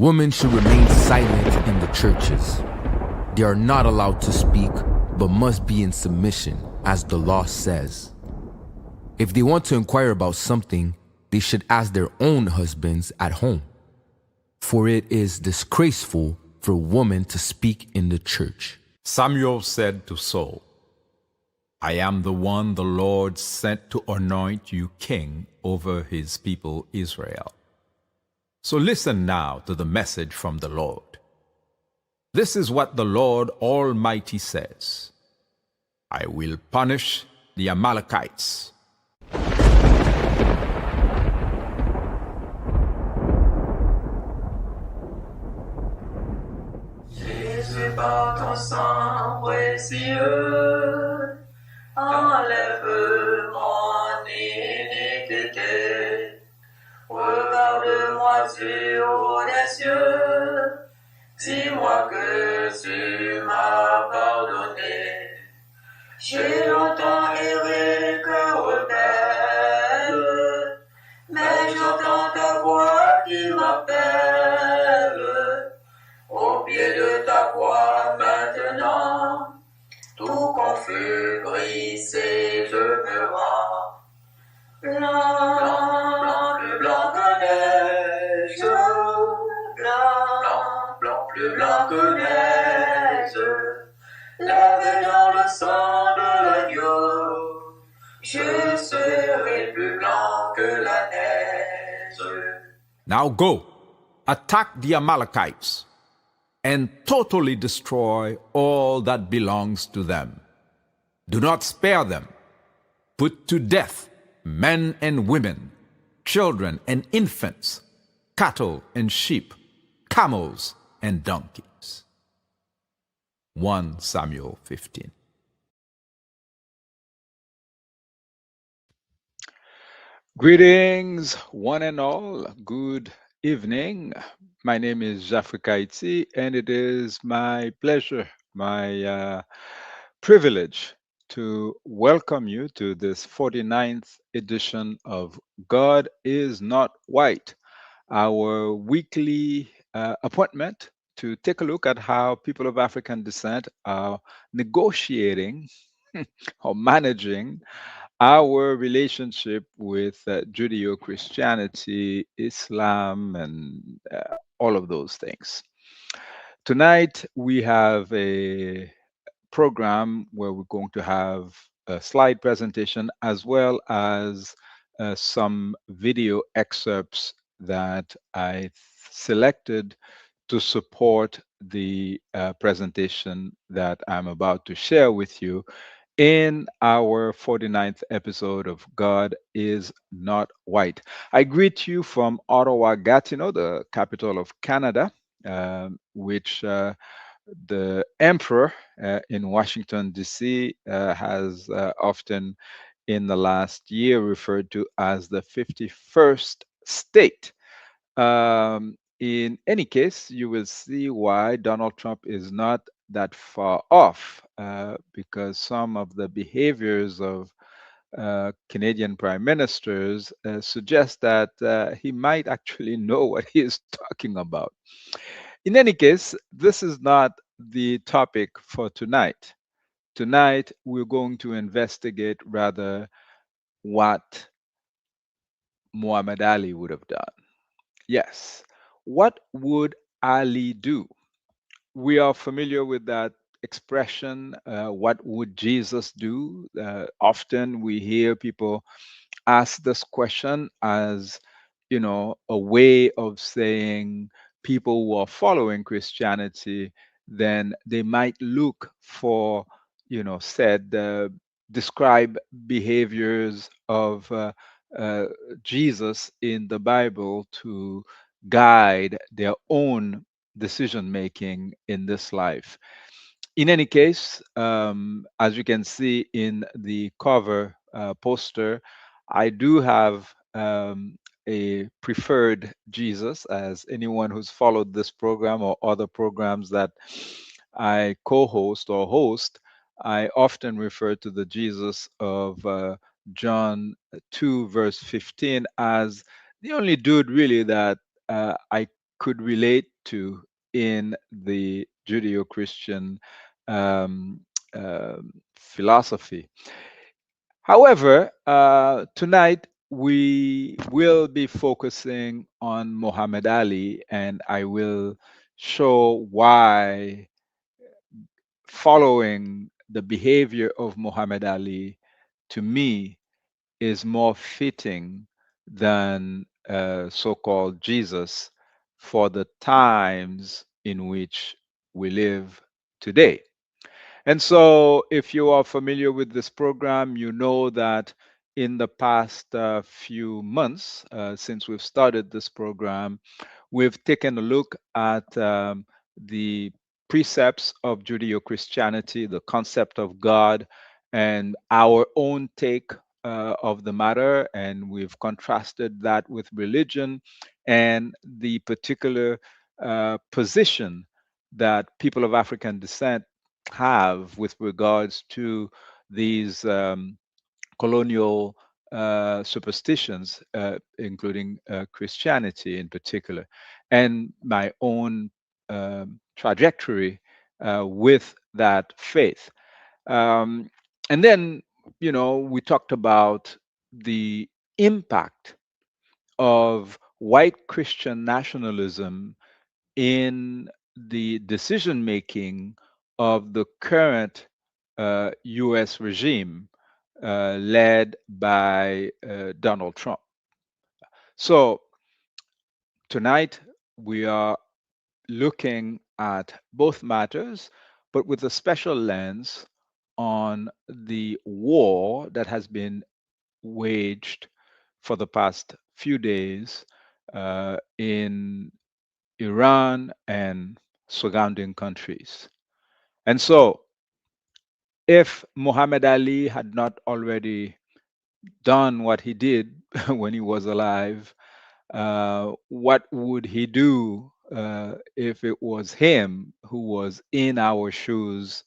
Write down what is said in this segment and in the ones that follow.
Women should remain silent in the churches. They are not allowed to speak, but must be in submission, as the law says. If they want to inquire about something, they should ask their own husbands at home. For it is disgraceful for a woman to speak in the church. Samuel said to Saul, I am the one the Lord sent to anoint you king over his people Israel. So listen now to the message from the Lord. This is what the Lord Almighty says. I will punish the Amalekites. Jésus, par ton sang précieux, enlève mon iniquité. Regarde-moi sur les cieux, dis-moi que tu m'as pardonné. J'ai longtemps erré cœur rebelle, mais j'entends ta voix qui m'appelle. Au pied de ta croix maintenant, tout confus, brisé, je me rends. Blanc, blanc, plus blanc que neige, blanc, blanc, plus blanc que neige, lavé dans le sang de l'agneau, je serai plus blanc que la neige. Now go, attack the Amalekites, and totally destroy all that belongs to them. Do not spare them. Put to death men and women, children and infants, cattle and sheep, camels and donkeys. 1 Samuel 15. Greetings, one and all. Good evening. My name is Jafri Kaiti, and it is my pleasure, my privilege to welcome you to this 49th edition of God is Not White, our weekly appointment to take a look at how people of African descent are negotiating or managing our relationship with Judeo-Christianity, Islam, and all of those things. Tonight, we have a program where we're going to have a slide presentation as well as some video excerpts that I selected to support the presentation that I'm about to share with you in our 49th episode of God is Not White. I greet you from Ottawa, Gatineau, the capital of Canada, which the emperor in Washington, D.C. Has often in the last year referred to as the 51st state. In any case, you will see why Donald Trump is not that far off, because some of the behaviors of Canadian prime ministers suggest that he might actually know what he is talking about. In any case, this is not the topic for tonight. Tonight, we're going to investigate rather what Muhammad Ali would have done. Yes, what would Ali do? We are familiar with that expression, what would Jesus do? Often we hear people ask this question as, a way of saying people who are following Christianity, then they might look for, describe behaviors of Jesus in the Bible to guide their own decision making in this life. In any case, as you can see in the cover poster, I do have a preferred Jesus, as anyone who's followed this program or other programs that I co-host or host, I often refer to the Jesus of John 2, verse 15 as the only dude really that I could relate to in the Judeo-Christian um, philosophy. However, tonight we will be focusing on Muhammad Ali, and I will show why following the behavior of Muhammad Ali, to me, is more fitting than so-called Jesus for the times in which we live today. And so, if you are familiar with this program, you know that in the past few months, since we've started this program, we've taken a look at the precepts of Judeo Christianity, the concept of God, and our own take of the matter. And we've contrasted that with religion and the particular position that people of African descent have with regards to these colonial superstitions, including Christianity in particular, and my own trajectory with that faith. Um, and then, we talked about the impact of white Christian nationalism in the decision making of the current US regime led by Donald Trump. So tonight we are looking at both matters, but with a special lens on the war that has been waged for the past few days in Iran and surrounding countries. And so, if Muhammad Ali had not already done what he did when he was alive, what would he do if it was him who was in our shoes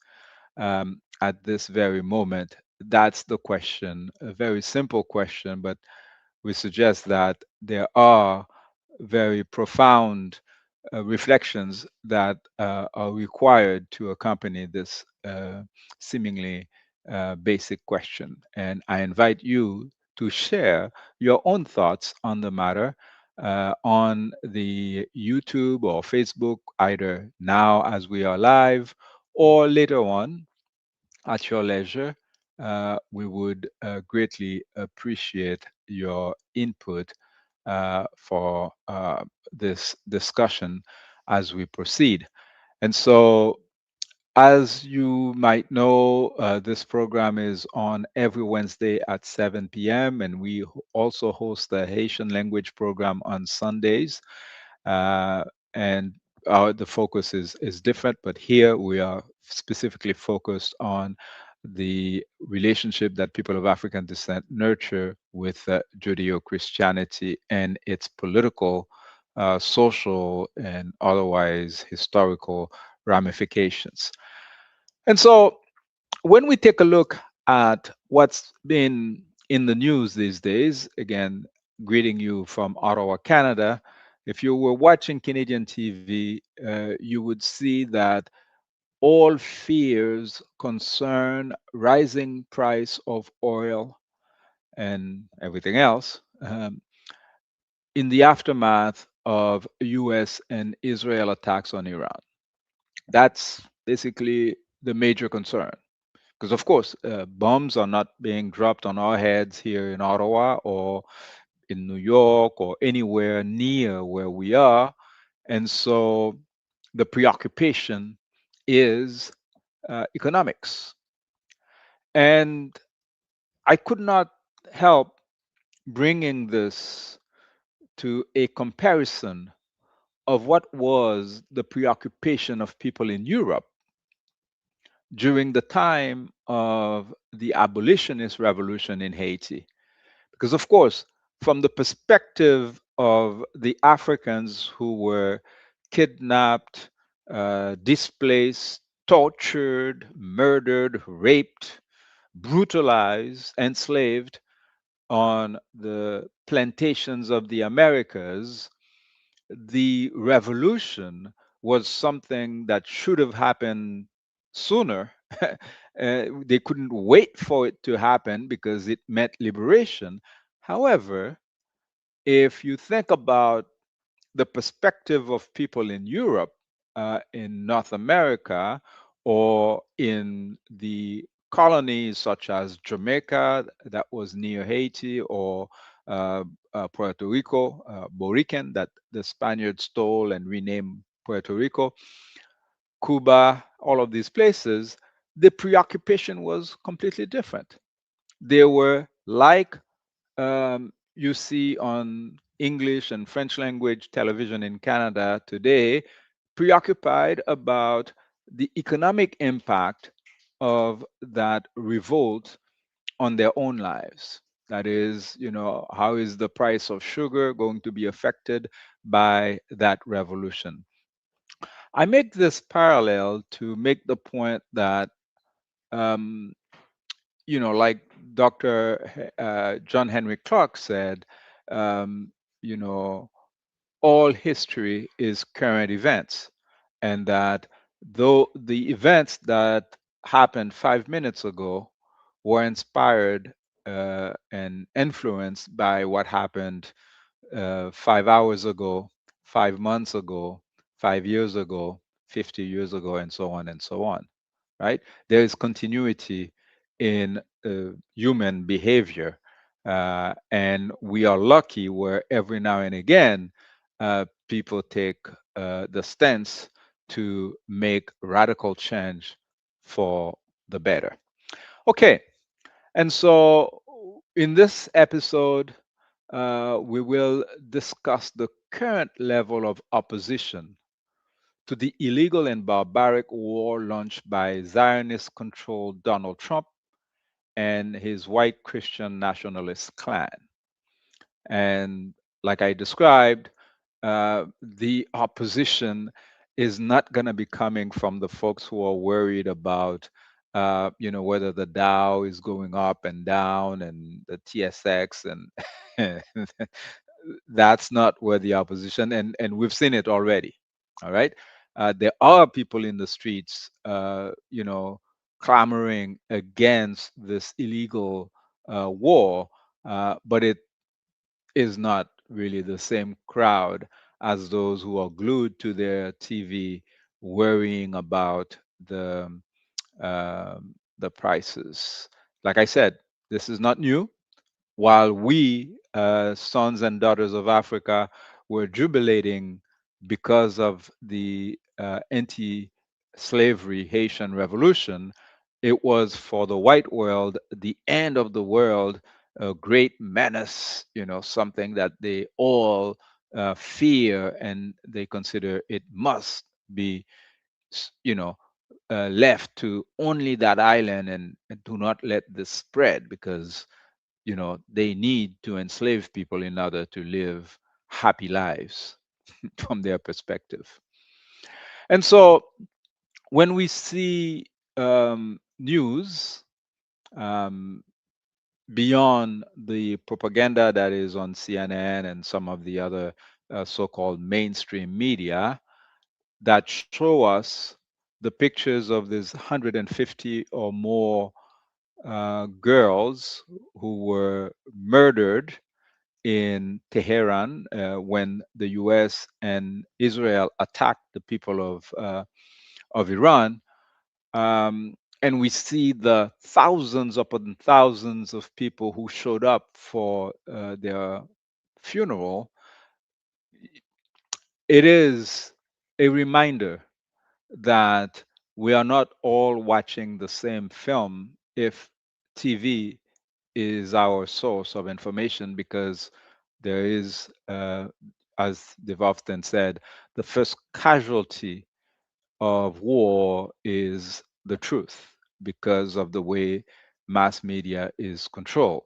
at this very moment? That's the question, a very simple question, but we suggest that there are very profound reflections that are required to accompany this seemingly basic question. And I invite you to share your own thoughts on the matter on the YouTube or Facebook, either now as we are live or later on at your leisure. We would greatly appreciate your input for this discussion as we proceed. And so, as you might know, this program is on every Wednesday at 7 p.m., and we also host a Haitian language program on Sundays. And the focus is different, but here we are specifically focused on the relationship that people of African descent nurture with Judeo Christianity and its political, social, and otherwise historical ramifications. And so, when we take a look at what's been in the news these days, again, greeting you from Ottawa, Canada. If you were watching Canadian TV, you would see that all fears concern rising price of oil and everything else in the aftermath of US and Israel attacks on Iran. That's basically the major concern. Because, of course, bombs are not being dropped on our heads here in Ottawa or in New York or anywhere near where we are. And so the preoccupation is economics. And I could not help bringing this to a comparison of what was the preoccupation of people in Europe during the time of the abolitionist revolution in Haiti. Because, of course, from the perspective of the Africans who were kidnapped, displaced, tortured, murdered, raped, brutalized, enslaved on the plantations of the Americas, the revolution was something that should have happened sooner. They couldn't wait for it to happen because it meant liberation. However, if you think about the perspective of people in Europe, in North America, or in the colonies such as Jamaica, that was near Haiti, or Puerto Rico, Borican, that the Spaniards stole and renamed Puerto Rico, Cuba, all of these places, the preoccupation was completely different. They were like you see on English and French language television in Canada today, preoccupied about the economic impact of that revolt on their own lives. That is, how is the price of sugar going to be affected by that revolution? I make this parallel to make the point that um, like Dr. John Henry Clark said, um, you know, all history is current events, and that though the events that happened 5 minutes ago were inspired and influenced by what happened 5 hours ago, 5 months ago, 5 years ago, 50 years ago, and so on and so on, right? There is continuity in human behavior. And we are lucky where every now and again people take the stance to make radical change for the better. Okay, and so in this episode, we will discuss the current level of opposition to the illegal and barbaric war launched by zionist-controlled Donald Trump and his white Christian nationalist klan. And like I described, the opposition is not going to be coming from the folks who are worried about, whether the Dow is going up and down and the TSX, and that's not where the opposition, and we've seen it already. All right, there are people in the streets, clamoring against this illegal war, but it is not really the same crowd as those who are glued to their TV worrying about the prices. Like I said, this is not new. While we, sons and daughters of Africa, were jubilating because of the anti slavery Haitian revolution, it was for the white world the end of the world, a great menace, something that they all fear, and they consider it must be, s- you know, left to only that island, and do not let this spread because they need to enslave people in order to live happy lives from their perspective. And so when we see news, um, beyond the propaganda that is on CNN and some of the other so-called mainstream media that show us the pictures of these 150 or more girls who were murdered in Tehran when the U.S. and Israel attacked the people of Iran, and we see the thousands upon thousands of people who showed up for their funeral. It is a reminder that we are not all watching the same film if TV is our source of information, because there is, as they've often said, the first casualty of war is the truth because of the way mass media is controlled.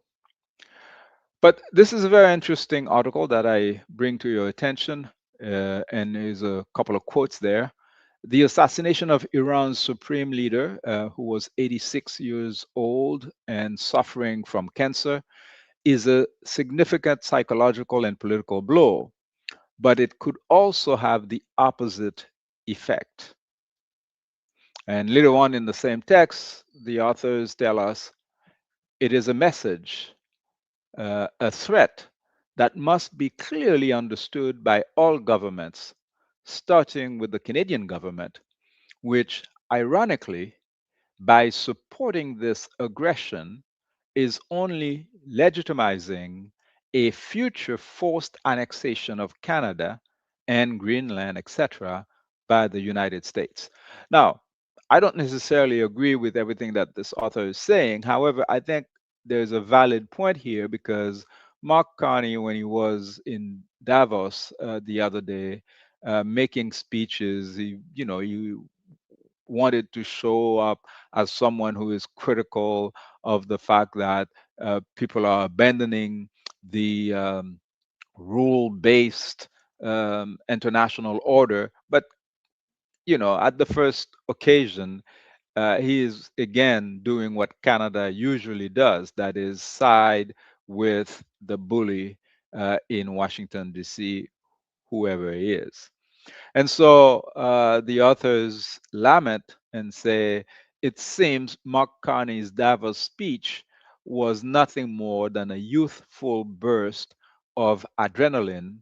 But this is a very interesting article that I bring to your attention, and there's a couple of quotes there. The assassination of Iran's supreme leader, who was 86 years old and suffering from cancer, is a significant psychological and political blow. but it could also have the opposite effect. And later on in the same text, the authors tell us it is a message, a threat that must be clearly understood by all governments, starting with the Canadian government, which ironically, by supporting this aggression, is only legitimizing a future forced annexation of Canada and Greenland, etc., by the United States. Now, I don't necessarily agree with everything that this author is saying. However, I think there's a valid point here because Mark Carney, when he was in Davos the other day, making speeches, he wanted to show up as someone who is critical of the fact that people are abandoning the rule-based international order. But at the first occasion, he is again doing what Canada usually does, that is, side with the bully in Washington, D.C., whoever he is. And so the authors lament and say it seems Mark Carney's Davos speech was nothing more than a youthful burst of adrenaline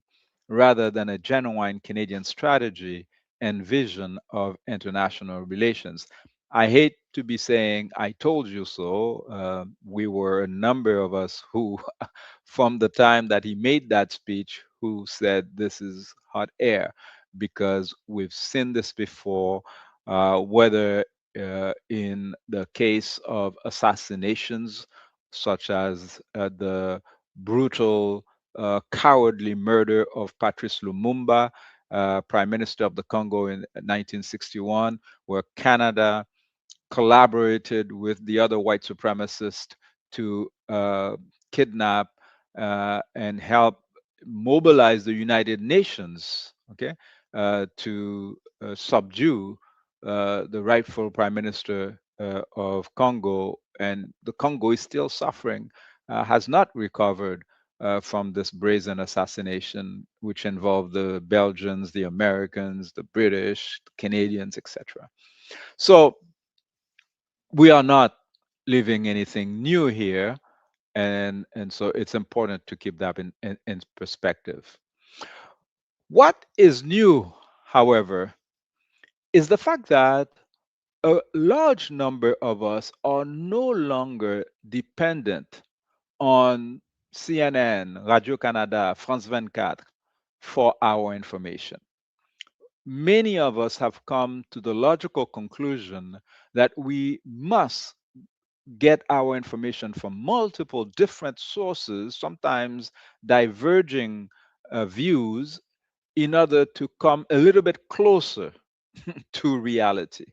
rather than a genuine Canadian strategy and vision of international relations. I hate to be saying I told you so. We were a number of us who, from the time that he made that speech, who said this is hot air because we've seen this before, whether in the case of assassinations, such as the brutal, cowardly murder of Patrice Lumumba, Prime Minister of the Congo in 1961, where Canada collaborated with the other white supremacists to kidnap and help mobilize the United Nations, okay, to subdue the rightful prime minister of Congo. And the Congo is still suffering, has not recovered from this brazen assassination, which involved the Belgians, the Americans, the British, the Canadians, etc. So we are not living anything new here, and so it's important to keep that in perspective. What is new, however, is the fact that a large number of us are no longer dependent on CNN, Radio Canada, France 24 for our information. Many of us have come to the logical conclusion that we must get our information from multiple different sources, sometimes diverging views, in order to come a little bit closer to reality.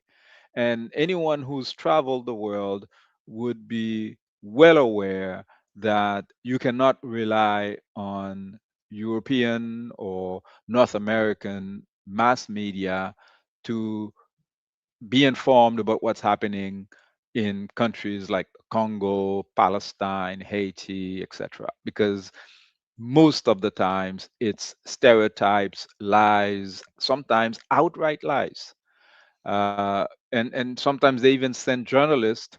And anyone who's traveled the world would be well aware that you cannot rely on European or North American mass media to be informed about what's happening in countries like Congo, Palestine, Haiti, etc. Because most of the times it's stereotypes, lies, sometimes outright lies. And sometimes they even send journalists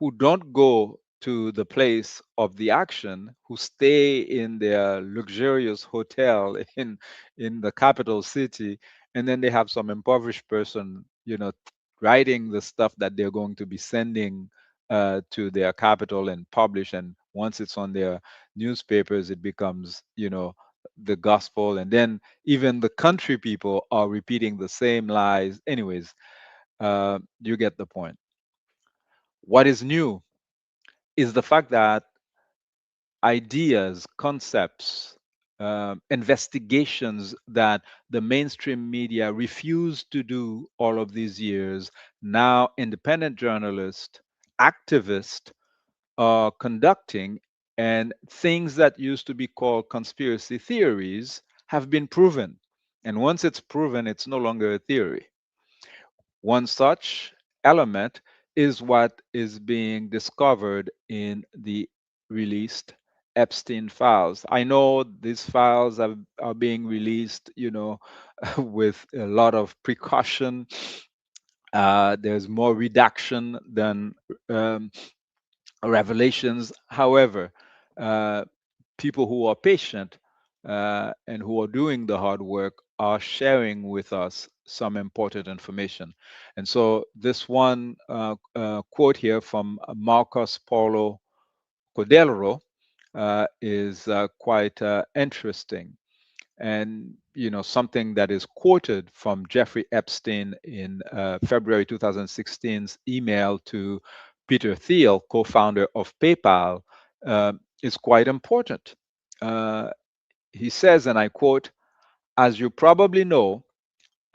who don't go to the place of the action, who stay in their luxurious hotel in the capital city, and then they have some impoverished person, writing the stuff that they're going to be sending to their capital and publish. And once it's on their newspapers, it becomes, the gospel. And then even the country people are repeating the same lies. Anyways, you get the point. What is new is the fact that ideas, concepts, investigations that the mainstream media refused to do all of these years, now independent journalists, activists are conducting, and things that used to be called conspiracy theories have been proven. And once it's proven, it's no longer a theory. One such element is what is being discovered in the released Epstein files. I know these files are being released, with a lot of precaution. There's more redaction than um, revelations. However, uh, people who are patient and who are doing the hard work are sharing with us some important information. And so, this one quote here from Marcos Paulo Cordero is quite interesting, and something that is quoted from Jeffrey Epstein in February 2016's email to Peter Thiel, co-founder of PayPal, is quite important. Uh, he says, and I quote, "As you probably know,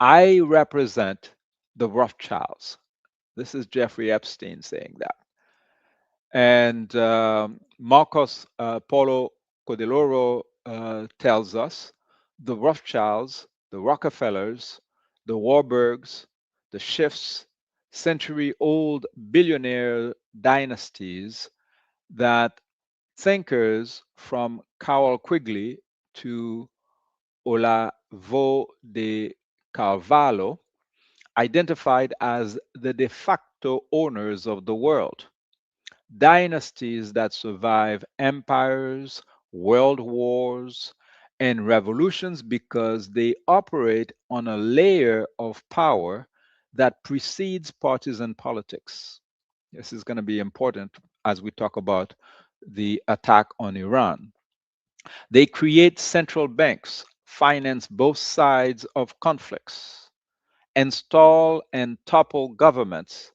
I represent the Rothschilds." This is Jeffrey Epstein saying that. And Marcos Paulo Cordero tells us the Rothschilds, the Rockefellers, the Warburgs, the Schiffs, century old billionaire dynasties that thinkers from Carroll Quigley to Olavo de Carvalho identified as the de facto owners of the world, dynasties that survive empires, world wars, and revolutions because they operate on a layer of power that precedes partisan politics. This is going to be important as we talk about the attack on Iran. They create central banks, finance both sides of conflicts, install and topple governments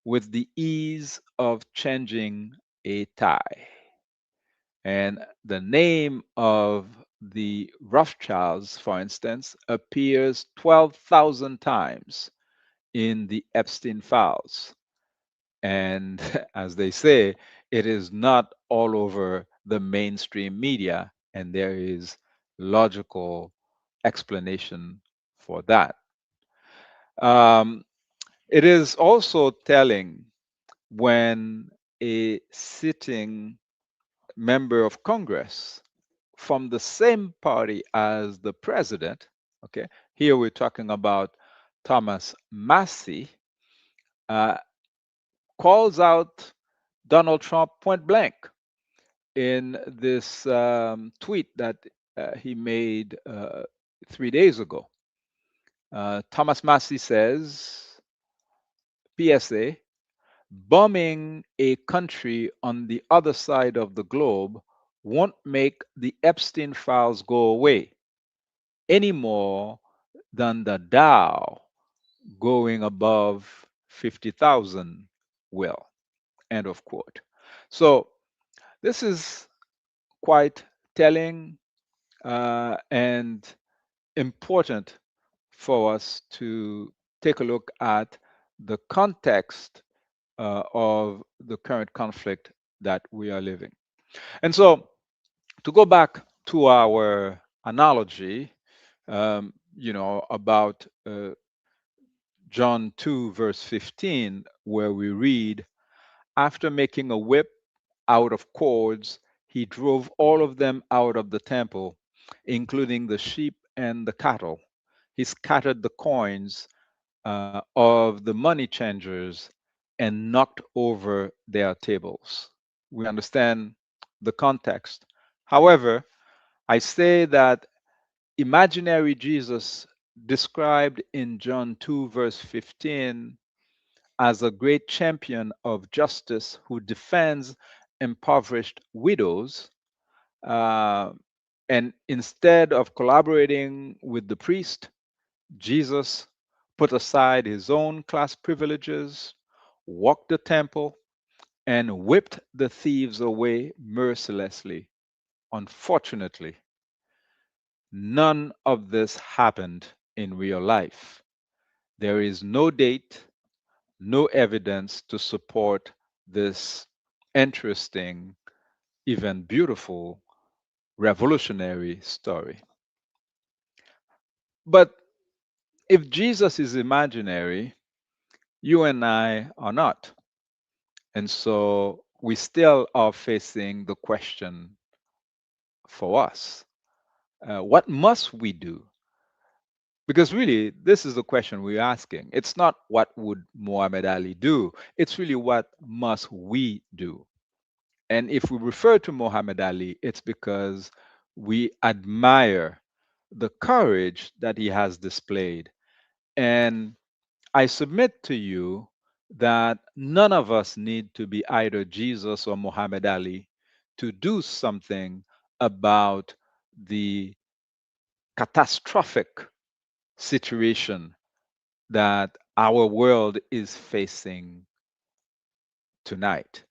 with the ease of changing a tie. And the name of the Rothschilds, for instance, appears 12,000 times in the Epstein files. And as they say, it is not all over the mainstream media, and there is logical explanation for that. Um, it is also telling when a sitting member of Congress from the same party as the president, okay, here we're talking about Thomas Massey, uh, calls out Donald Trump point blank in this tweet that he made 3 days ago. Thomas Massey says, PSA, bombing a country on the other side of the globe won't make the Epstein files go away any more than the Dow going above 50,000 will. End of quote. So this is quite telling and important for us to take a look at the context of the current conflict that we are living. And so, to go back to our analogy, about John 2, verse 15, where we read, "After making a whip out of cords, he drove all of them out of the temple, including the sheep and the cattle. He scattered the coins of the money changers and knocked over their tables." We understand the context. However, I say that imaginary Jesus, described in John 2, verse 15, as a great champion of justice who defends impoverished widows, uh, and instead of collaborating with the priest, Jesus put aside his own class privileges, walked the temple, and whipped the thieves away mercilessly. Unfortunately, none of this happened in real life. There is no date, no evidence to support this interesting, even beautiful, revolutionary story. But if Jesus is imaginary, you and I are not. And so we still are facing the question, for us? What must we do? Because really, this is the question we're asking. It's not what would Muhammad Ali do, it's really what must we do. And if we refer to Muhammad Ali, it's because we admire the courage that he has displayed. And I submit to you that none of us need to be either Jesus or Muhammad Ali to do something about the catastrophic situation that our world is facing tonight.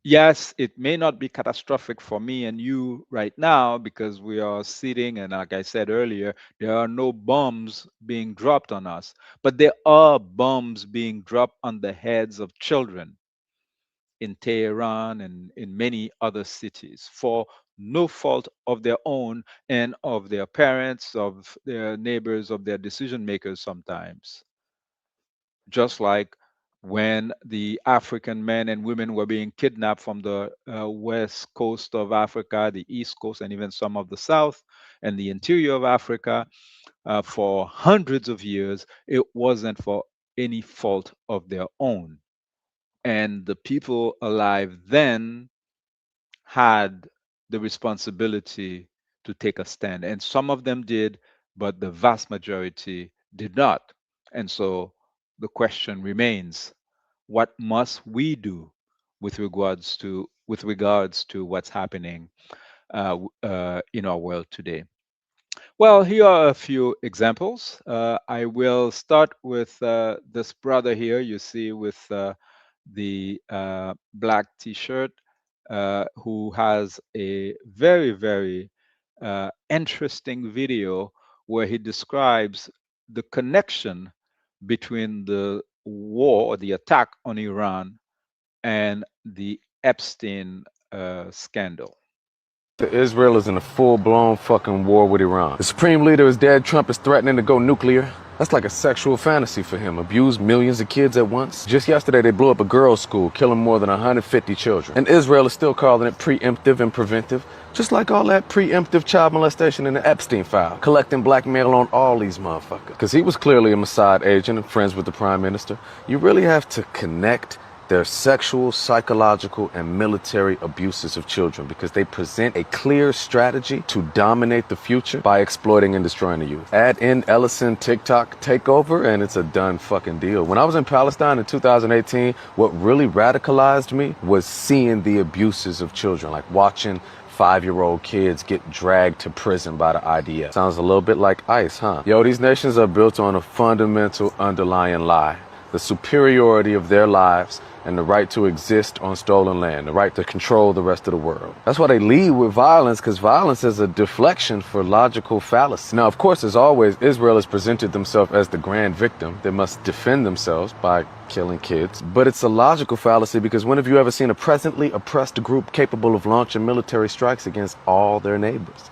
Yes, it may not be catastrophic for me and you right now because we are sitting, and like I said earlier, there are no bombs being dropped on us, but there are bombs being dropped on the heads of children in Tehran and in many other cities for no fault of their own and of their parents, of their neighbors, of their decision makers sometimes. Just like when the African men and women were being kidnapped from the west coast of Africa, the east coast, and even some of the south and the interior of Africa for hundreds of years, it wasn't for any fault of their own. And the people alive then had the responsibility to take a stand. And some of them did, but the vast majority did not. And so the question remains, what must we do with regards to what's happening in our world today? Well, here are a few examples. I will start with this brother here, you see, with the black t-shirt, who has a very, very interesting video where he describes the connection between the war or the attack on Iran and the Epstein scandal. Israel is in a full-blown fucking war with Iran. The supreme leader is dead. Trump is threatening to go nuclear. That's like a sexual fantasy for him. Abuse millions of kids at once. Just yesterday, they blew up a girls' school, killing more than 150 children. And Israel is still calling it preemptive and preventive, just like all that preemptive child molestation in the Epstein file, collecting blackmail on all these motherfuckers. Because he was clearly a Mossad agent and friends with the prime minister. You really have to connect their sexual, psychological, and military abuses of children because they present a clear strategy to dominate the future by exploiting and destroying the youth. Add in Ellison TikTok takeover and it's a done fucking deal. When I was in Palestine in 2018, what really radicalized me was seeing the abuses of children, like watching 5-year-old kids get dragged to prison by the IDF. Sounds a little bit like ICE, huh? Yo, these nations are built on a fundamental underlying lie. The superiority of their lives and the right to exist on stolen land, the right to control the rest of the world. That's why they lead with violence, because violence is a deflection for logical fallacy. Now, of course, as always, Israel has presented themselves as the grand victim. They must defend themselves by killing kids. But it's a logical fallacy because when have you ever seen a presently oppressed group capable of launching military strikes against all their neighbors?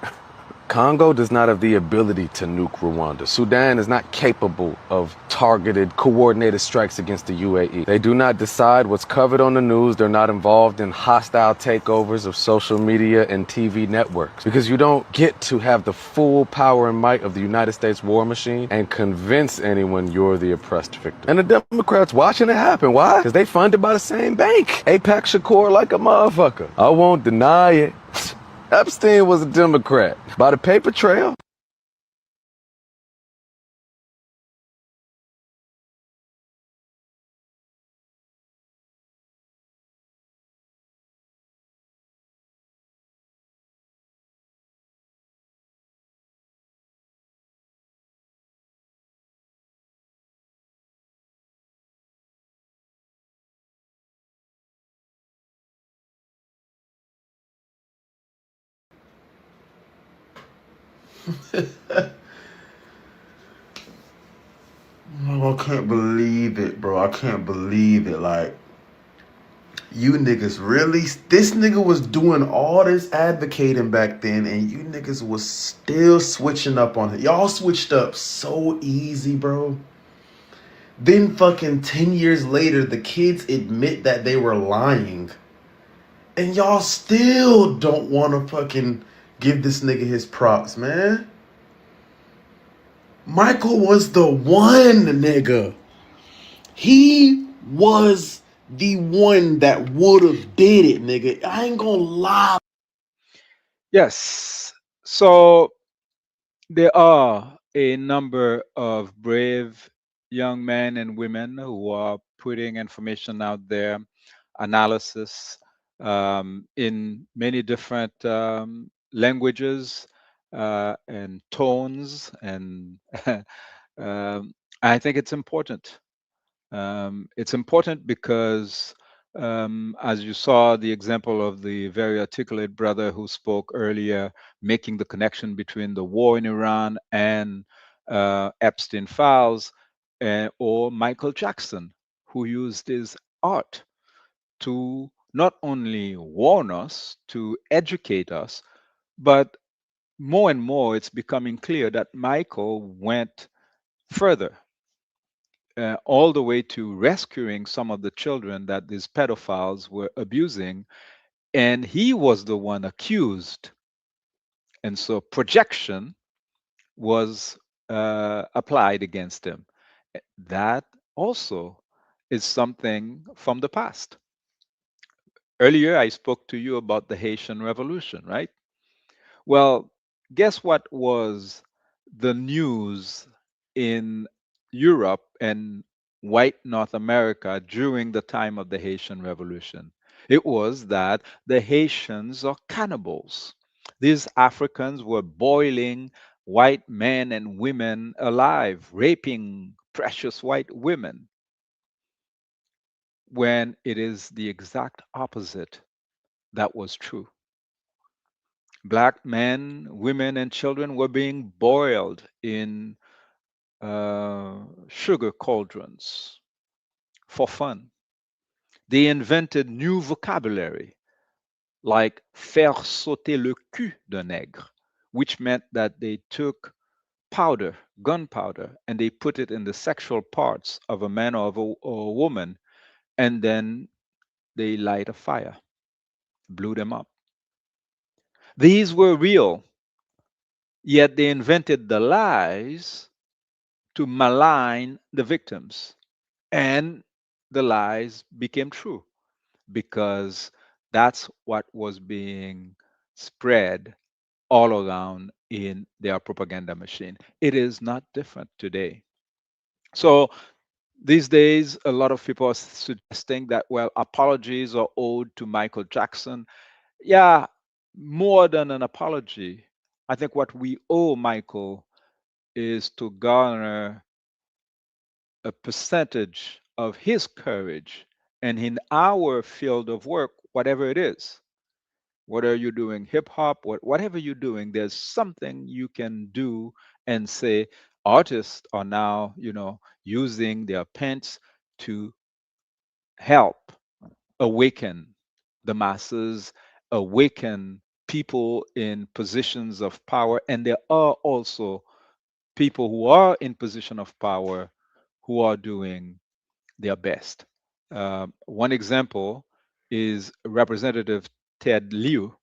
Congo does not have the ability to nuke Rwanda. Sudan is not capable of targeted, coordinated strikes against the UAE. They do not decide what's covered on the news. They're not involved in hostile takeovers of social media and TV networks. Because you don't get to have the full power and might of the United States war machine and convince anyone you're the oppressed victim. And the Democrats watching it happen. Why? Because they funded by the same bank. AIPAC Shakur like a motherfucker. I won't deny it. Epstein was a Democrat. By the paper trail. Oh, I can't believe it, bro. I can't believe it. Like, you niggas really, this nigga was doing all this advocating back then, and you niggas was still switching up on it. Y'all switched up so easy, bro. Then fucking 10 years later, the kids admit that they were lying. And y'all still don't want to fucking give this nigga his props, man. Michael was the one, nigga. He was the one that would have did it, nigga. I ain't gonna lie. Yes. So there are a number of brave young men and women who are putting information out there, analysis in many different languages and tones. And I think it's important. It's important because, as you saw the example of the very articulate brother who spoke earlier, making the connection between the war in Iran and Epstein files, or Michael Jackson, who used his art to not only warn us, to educate us, but more and more it's becoming clear that Michael went further, all the way to rescuing some of the children that these pedophiles were abusing. And he was the one accused. And so projection was applied against him. That also is something from the past. Earlier, I spoke to you about the Haitian Revolution, right? Well, guess what was the news in Europe and white North America during the time of the Haitian Revolution? It was that the Haitians are cannibals. These Africans were boiling white men and women alive, raping precious white women, when it is the exact opposite that was true. Black men, women, and children were being boiled in sugar cauldrons for fun. They invented new vocabulary like faire sauter le cul d'un nègre, which meant that they took powder, gunpowder, and they put it in the sexual parts of a man or of or a woman, and then they light a fire, blew them up. These were real, yet they invented the lies to malign the victims. And the lies became true because that's what was being spread all around in their propaganda machine. It is not different today. So these days, a lot of people are suggesting that, well, apologies are owed to Michael Jackson. Yeah, more than an apology. I think what we owe Michael is to garner a percentage of his courage, and in our field of work, whatever it is, whether you're doing hip hop, whatever you're doing, there's something you can do and say, artists are now, using their pens to help awaken the masses, awaken people in positions of power. And there are also people who are in position of power who are doing their best. One example is Representative Ted Lieu,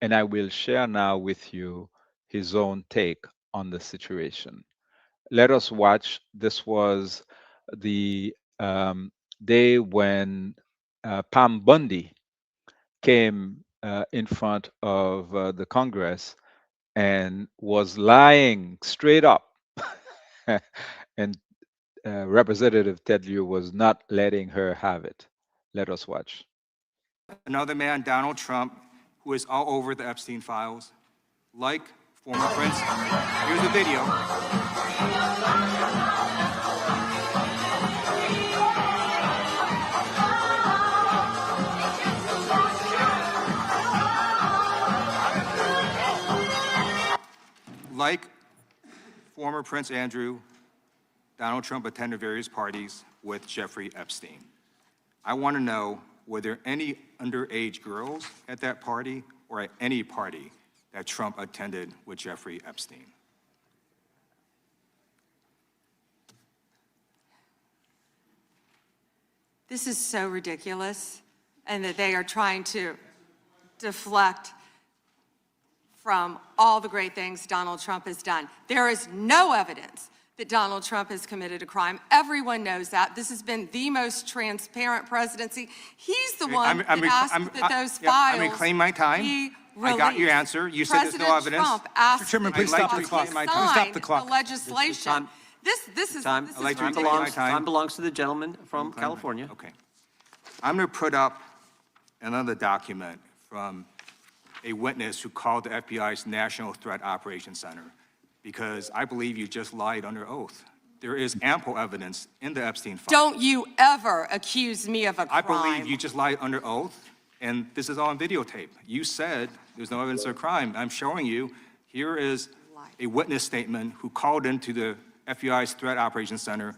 and I will share now with you his own take on the situation. Let us watch. This was the day when Pam Bundy came in front of the Congress and was lying straight up. And Representative Ted Lieu was not letting her have it. Let us watch. Another man, Donald Trump, who is all over the Epstein files, like former Prince. Here's a video. Like former Prince Andrew, Donald Trump attended various parties with Jeffrey Epstein. I want to know, were there any underage girls at that party or at any party that Trump attended with Jeffrey Epstein? This is so ridiculous, and that they are trying to deflect from all the great things Donald Trump has done. There is no evidence that Donald Trump has committed a crime. Everyone knows that. This has been the most transparent presidency. He's the one that asked that those files I'm reclaiming my time. be I got your released. answer. You said there's no President evidence. Trump asked Mr. Chairman, that please they stop the clock. sign Please stop the clock. the legislation. This is I'd like to reclaim my time. Time belongs to the gentleman from California. Okay. I'm going to put up another document from a witness who called the FBI's National Threat Operations Center because I believe you just lied under oath. There is ample evidence in the Epstein file. Don't you ever accuse me of a crime. I believe you just lied under oath, and this is all on videotape. You said there's no evidence of a crime. I'm showing you, here is a witness statement who called into the FBI's Threat Operations Center.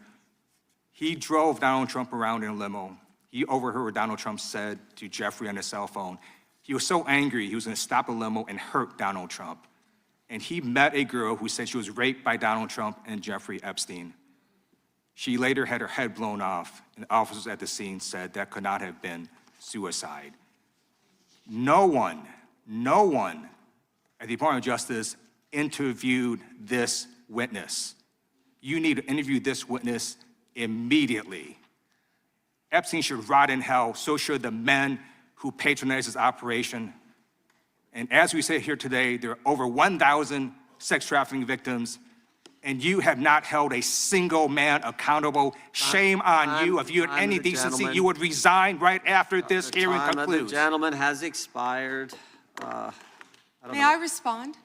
He drove Donald Trump around in a limo. He overheard what Donald Trump said to Jeffrey on his cell phone. He was so angry, he was going to stop a limo and hurt Donald Trump. And he met a girl who said she was raped by Donald Trump and Jeffrey Epstein. She later had her head blown off, and officers at the scene said that could not have been suicide. No one at the Department of Justice interviewed this witness. You need to interview this witness immediately. Epstein should rot in hell, so should the men who patronized his operation. And as we sit here today, there are over 1,000 sex trafficking victims, and you have not held a single man accountable. Shame on you. If you had any decency, you would resign right after this hearing concludes. The gentleman has expired. May I respond?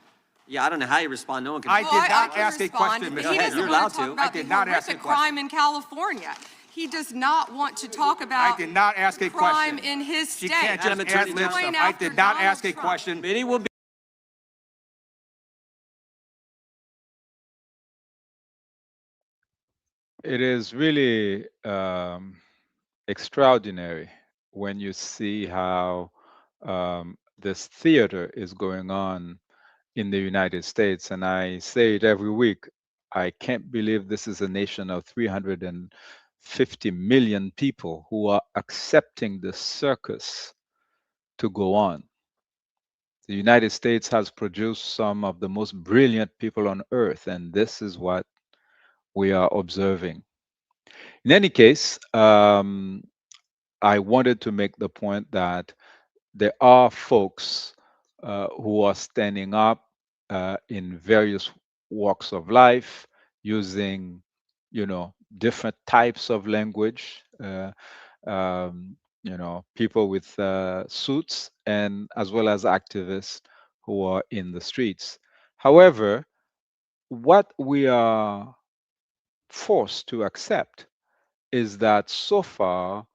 Yeah, I don't know how you respond. No one can. I did not can ask a respond, question, but Ms. he doesn't You're want allowed to talk to. about I did the not ask a horrific question. crime in California. He does not want to talk about I did not ask a crime question. in his She state. can't just Madam ad Attorney lib General. stuff. I did not ask a Donald Trump. question. Committee will be. It is really extraordinary when you see how this theater is going on in the United States. And I say it every week. I can't believe this is a nation of 350 million people who are accepting the circus to go on. The United States has produced some of the most brilliant people on earth, and this is what we are observing. In any case, I wanted to make the point that there are folks who are standing up in various walks of life using, different types of language. People with suits and as well as activists who are in the streets. However, what we are forced to accept is that so far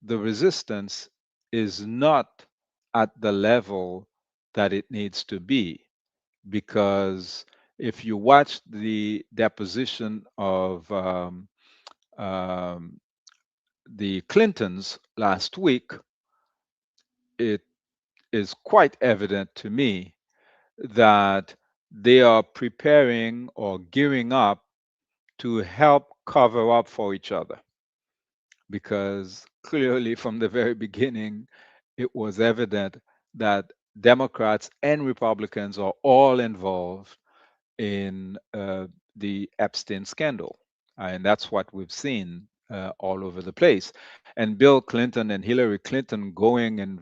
the resistance is not at the level that it needs to be, because if you watch the deposition of the Clintons last week, it is quite evident to me that they are preparing or gearing up to help cover up for each other, because clearly from the very beginning, it was evident that Democrats and Republicans are all involved in the Epstein scandal. And that's what we've seen all over the place. And Bill Clinton and Hillary Clinton going and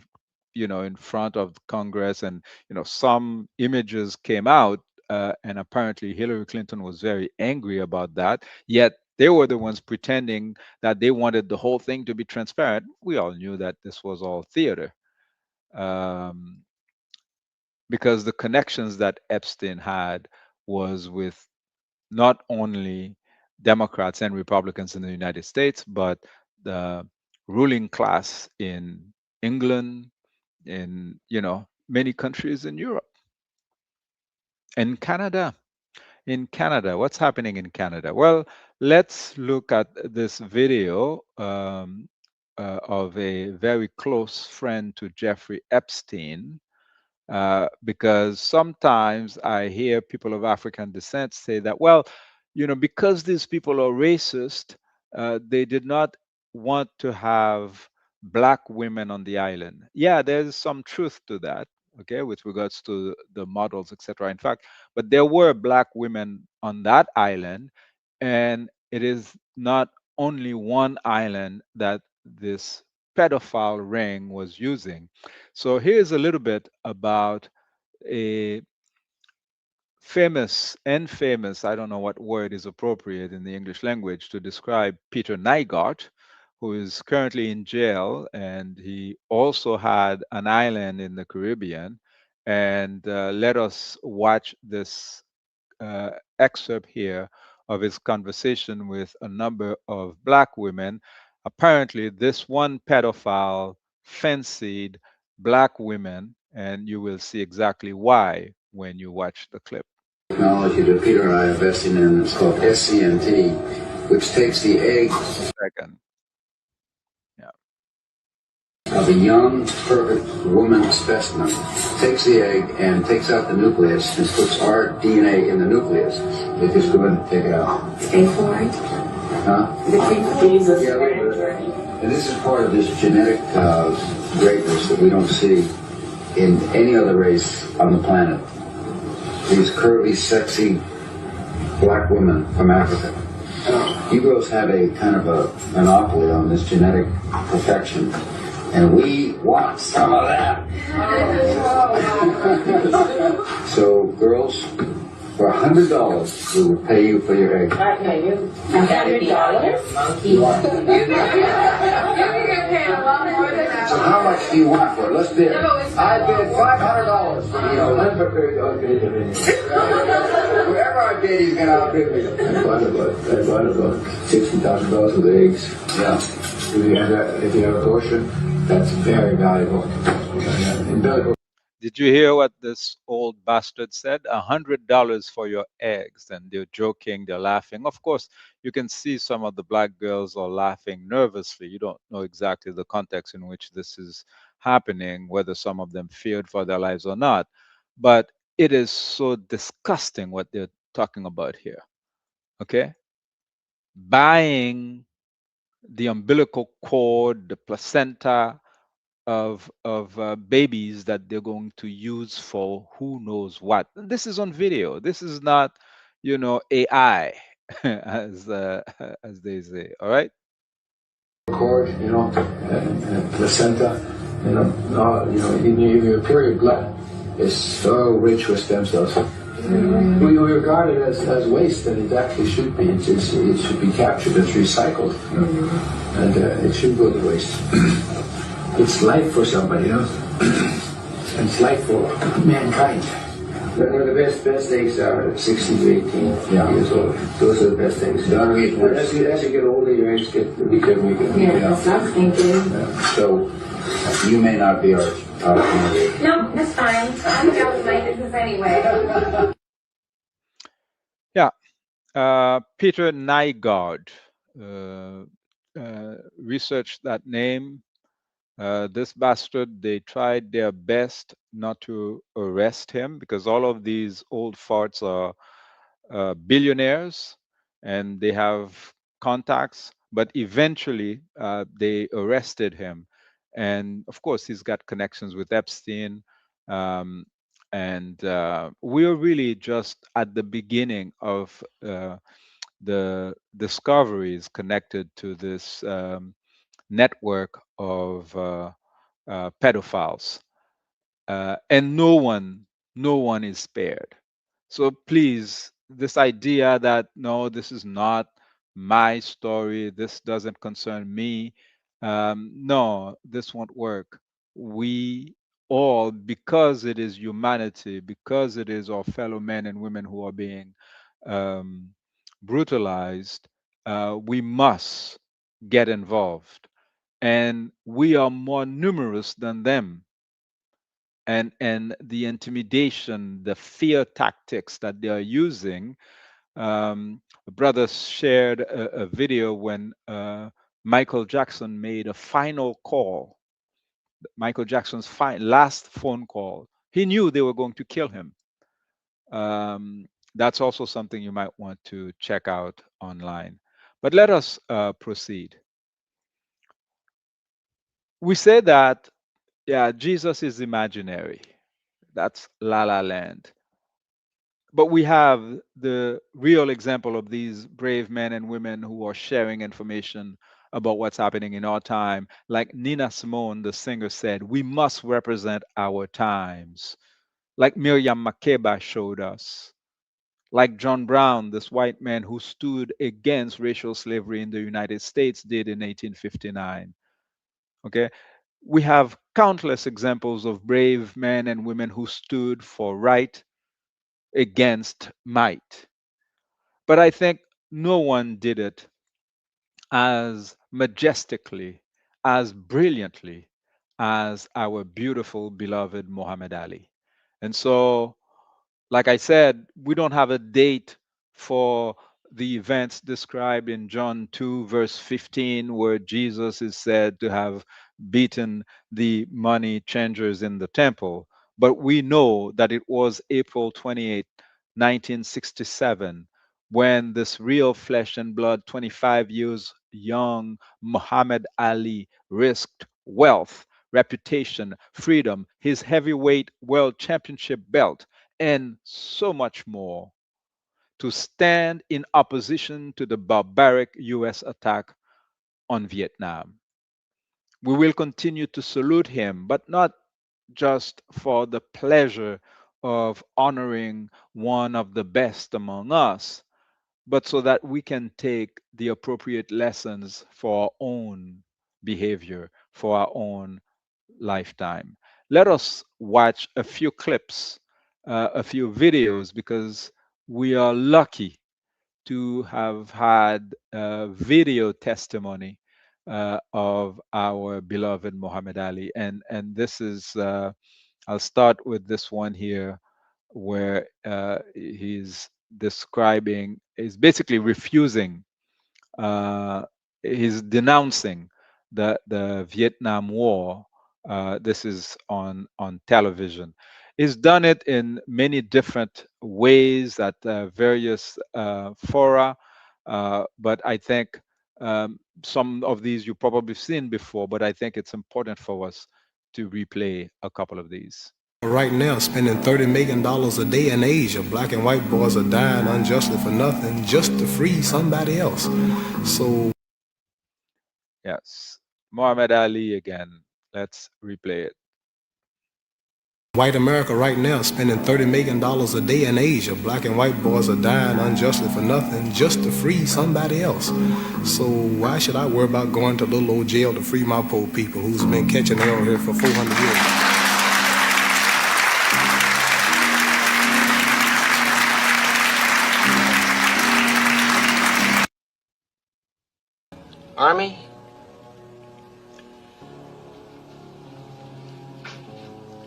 in front of Congress, and some images came out, and apparently Hillary Clinton was very angry about that. Yet they were the ones pretending that they wanted the whole thing to be transparent. We all knew that this was all theater, because the connections that Epstein had was with not only Democrats and Republicans in the United States, but the ruling class in England, in many countries in Europe, and Canada. In Canada, what's happening in Canada? Well, let's look at this video of a very close friend to Jeffrey Epstein, because sometimes I hear people of African descent say that, well, because these people are racist, they did not want to have Black women on the island. Yeah, there's some truth to that. okay, with regards to the models, etc. In fact, but there were black women on that island, and it is not only one island that this pedophile ring was using. So here's a little bit about a famous, I don't know what word is appropriate in the English language to describe Peter Nygart, who is currently in jail, and he also had an island in the Caribbean. And let us watch this excerpt here of his conversation with a number of black women. Apparently, this one pedophile fancied black women, and you will see exactly why when you watch the clip. Technology that Peter and I are investing in is called SCNT, which takes the egg of a young, perfect woman specimen, takes the egg and takes out the nucleus and puts our DNA in the nucleus. They just go ahead and take it out. Pay for it? Huh? And this is part of this genetic greatness that we don't see in any other race on the planet. These curvy, sexy black women from Africa. You girls have a kind of a monopoly on this genetic perfection, and we want some of that. So, girls, for $100, we will pay you for your egg. I pay you $100? So how much do you want for it? Let's bid. I bid $500. You know, whoever I bid, he's gonna outbid me. I bought about $60,000 worth of eggs. Yeah. If you have a portion, that's very valuable. Did you hear what this old bastard said? $100 for your eggs. And they're joking, they're laughing. Of course, you can see some of the black girls are laughing nervously. You don't know exactly the context in which this is happening, whether some of them feared for their lives or not. But it is so disgusting what they're talking about here. Okay? Buying the umbilical cord, the placenta of babies that they're going to use for who knows what. And this is on video. This is not, AI, as they say. All right. Cord, placenta, in your period blood is so rich with stem cells. We regard it as waste, and it actually should be. It should be captured. It's recycled, and it should go to waste. It's life for somebody, and it's life for mankind. The best eggs are 16 to 18 years old. Those are the best eggs. As you get older, your eggs get weaker and weaker. That's not thinking. So you may not be our candidate. No, that's fine. I'm down with my business anyway. Yeah. Peter Nygard researched that name. This bastard, they tried their best not to arrest him because all of these old farts are billionaires and they have contacts, but eventually they arrested him. And of course, he's got connections with Epstein. And we're really just at the beginning of the discoveries connected to this network of pedophiles, and no one is spared. So please, this idea that no, this is not my story, this doesn't concern me, no, this won't work. We all, because it is humanity, because it is our fellow men and women who are being brutalized, we must get involved. And we are more numerous than them. And the intimidation, the fear tactics that they are using. Brothers shared a video when Michael Jackson made a final call. Michael Jackson's last phone call. He knew they were going to kill him. That's also something you might want to check out online. But let us proceed. We say that, yeah, Jesus is imaginary. That's La La Land. But we have the real example of these brave men and women who are sharing information about what's happening in our time. Like Nina Simone, the singer, said, we must represent our times. Like Miriam Makeba showed us. Like John Brown, this white man who stood against racial slavery in the United States, did in 1859. Okay, we have countless examples of brave men and women who stood for right against might. But I think no one did it as majestically, as brilliantly as our beautiful, beloved Muhammad Ali. And so, like I said, we don't have a date for the events described in John 2, verse 15, where Jesus is said to have beaten the money changers in the temple. But we know that it was April 28, 1967, when this real flesh and blood, 25 years young Muhammad Ali risked wealth, reputation, freedom, his heavyweight world championship belt, and so much more to stand in opposition to the barbaric US attack on Vietnam. We will continue to salute him, but not just for the pleasure of honoring one of the best among us, but so that we can take the appropriate lessons for our own behavior, for our own lifetime. Let us watch a few clips, a few videos, because we are lucky to have had video testimony of our beloved Muhammad Ali. And this is, I'll start with this one here, where he's describing, he's basically refusing, he's denouncing the Vietnam War. This is on television. He's done it in many different ways at various fora, but I think some of these you've probably seen before, but I think it's important for us to replay a couple of these. Right now, spending $30 million a day in Asia, black and white boys are dying unjustly for nothing just to free somebody else. So, yes, Muhammad Ali again. Let's replay it. White America right now spending $30 million a day in Asia. Black and white boys are dying unjustly for nothing just to free somebody else. So why should I worry about going to little old jail to free my poor people who's been catching hell here for 400 years? Army?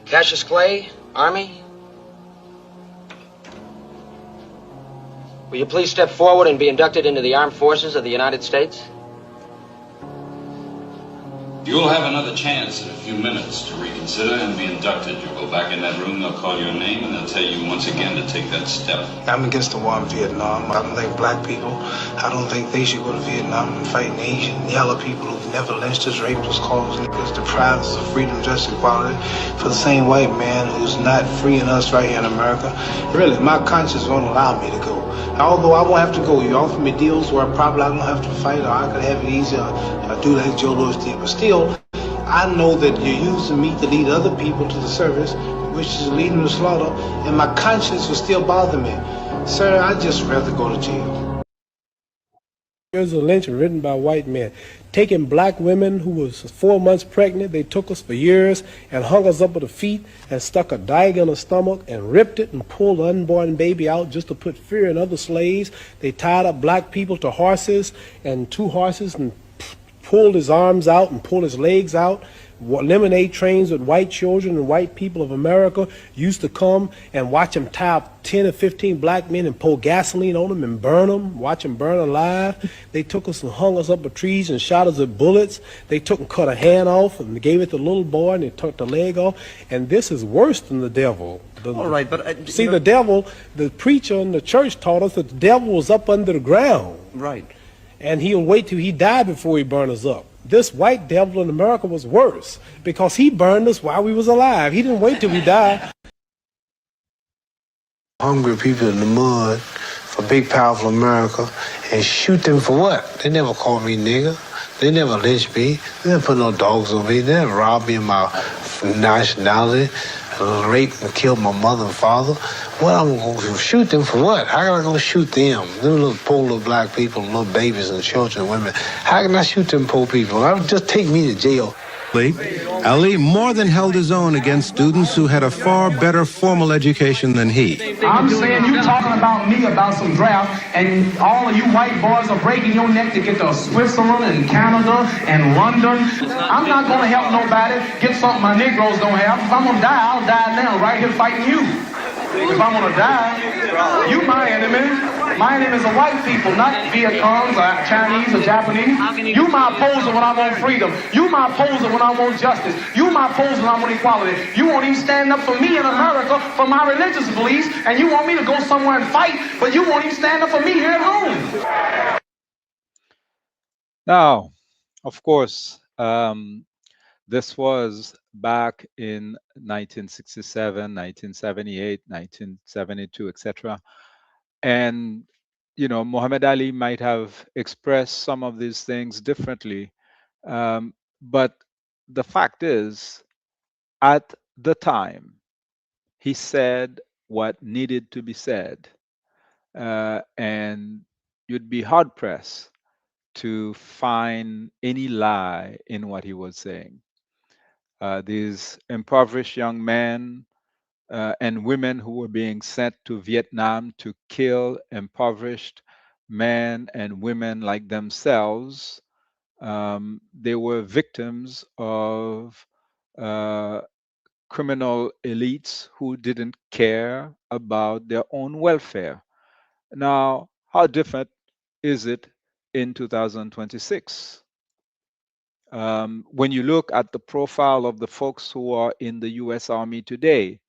Cassius Clay, Army? Will you please step forward and be inducted into the Armed Forces of the United States? You'll have another chance in a few minutes to reconsider and be inducted. You'll go back in that room, they'll call your name, and they'll tell you once again to take that step. I'm against the war in Vietnam. I don't think black people, I don't think they should go to Vietnam and fight Asian, yellow people who've never lynched us, raped us, caused niggas, deprived us of freedom, justice, equality, for the same white man who's not freeing us right here in America. Really, my conscience won't allow me to go. Although I won't have to go, you offer me deals where probably I don't have to fight, or I could have it easier, or do like Joe Louis did. But still, I know that you're using me to lead other people to the service, which is leading to slaughter, and my conscience will still bother me. Sir, I'd just rather go to jail. Here's a lynching written by white men. Taking black women who was 4 months pregnant, they took us for years and hung us up at the feet and stuck a dagger in the stomach and ripped it and pulled the unborn baby out just to put fear in other slaves. They tied up black people to horses, and 2 horses, and pulled his arms out and pulled his legs out. Lemonade trains with white children and white people of America used to come and watch them tie up 10 or 15 black men and pour gasoline on them and burn them, watch them burn alive. They took us and hung us up with trees and shot us with bullets. They took and cut a hand off and gave it to the little boy, and they took the leg off. And this is worse than the devil. All right, but... see, the devil, the preacher in the church taught us that the devil was up under the ground. Right. And he'll wait till he died before he burn us up. This white devil in America was worse because he burned us while we was alive. He didn't wait till we died. hungry people in the mud for big, powerful America and shoot them for what? They never called me nigger. They never lynched me. They never put no dogs on me. They never robbed me of my nationality, raped and killed my mother and father. What, I'm going to shoot them for what? How am I going to shoot them? Them little poor little black people, little babies and children and women. How can I shoot them poor people? I would just take me to jail. Ali more than held his own against students who had a far better formal education than he. I'm saying you talking about me about some draft, and all of you white boys are breaking your neck to get to Switzerland and Canada and London. I'm not going to help nobody get something my Negroes don't have. If I'm going to die, I'll die now, right here fighting you. If I'm going to die, you my enemy. My enemy is the white people, not Viet Congs or Chinese or Japanese. You my opposer when I want freedom. You my opposer when I want justice. You my opposer when I want equality. You won't even stand up for me in America for my religious beliefs, and you want me to go somewhere and fight, but you won't even stand up for me here at home. Now, of course, this was back in 1967, 1978, 1972, etc. And, you know, Muhammad Ali might have expressed some of these things differently. But the fact is, at the time, he said what needed to be said. And you'd be hard-pressed to find any lie in what he was saying. These impoverished young men and women who were being sent to Vietnam to kill impoverished men and women like themselves, they were victims of criminal elites who didn't care about their own welfare. Now, how different is it in 2026? When you look at the profile of the folks who are in the US Army today,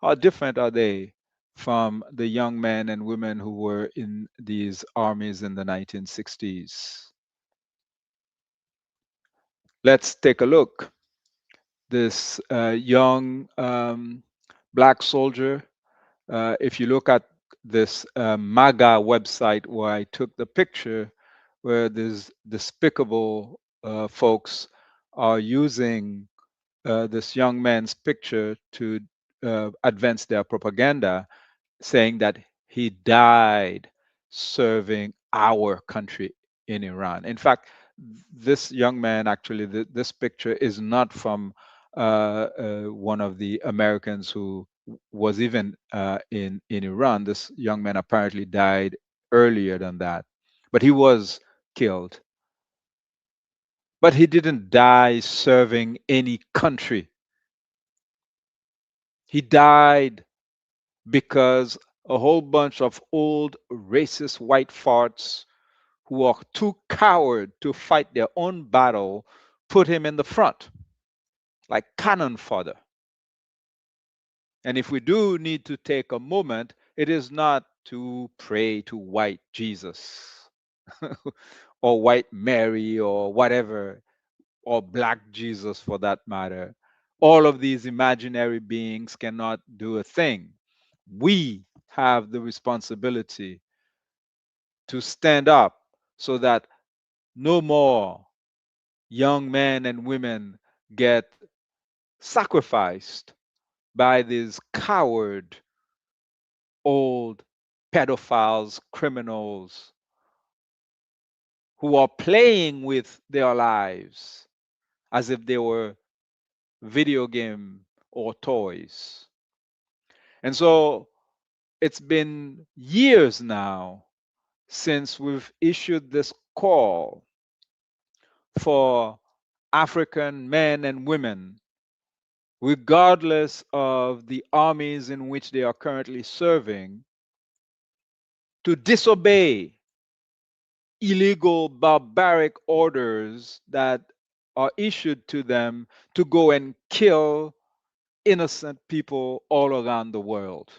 how different are they from the young men and women who were in these armies in the 1960s? Let's take a look. This young black soldier, if you look at this MAGA website where I took the picture, where these despicable folks are using this young man's picture to advance their propaganda, saying that he died serving our country in Iran. In fact, this young man, actually, this picture is not from one of the Americans who was even in Iran. This young man apparently died earlier than that, but he was killed. But he didn't die serving any country. He died because a whole bunch of old racist white farts who are too coward to fight their own battle put him in the front like cannon fodder. And if we do need to take a moment, it is not to pray to white Jesus or white Mary or whatever, or black Jesus for that matter. All of these imaginary beings cannot do a thing. We have the responsibility to stand up so that no more young men and women get sacrificed by these coward old pedophiles, criminals who are playing with their lives as if they were video game or toys. And so it's been years now since we've issued this call for African men and women, regardless of the armies in which they are currently serving, to disobey illegal, barbaric orders that are issued to them to go and kill innocent people all around the world.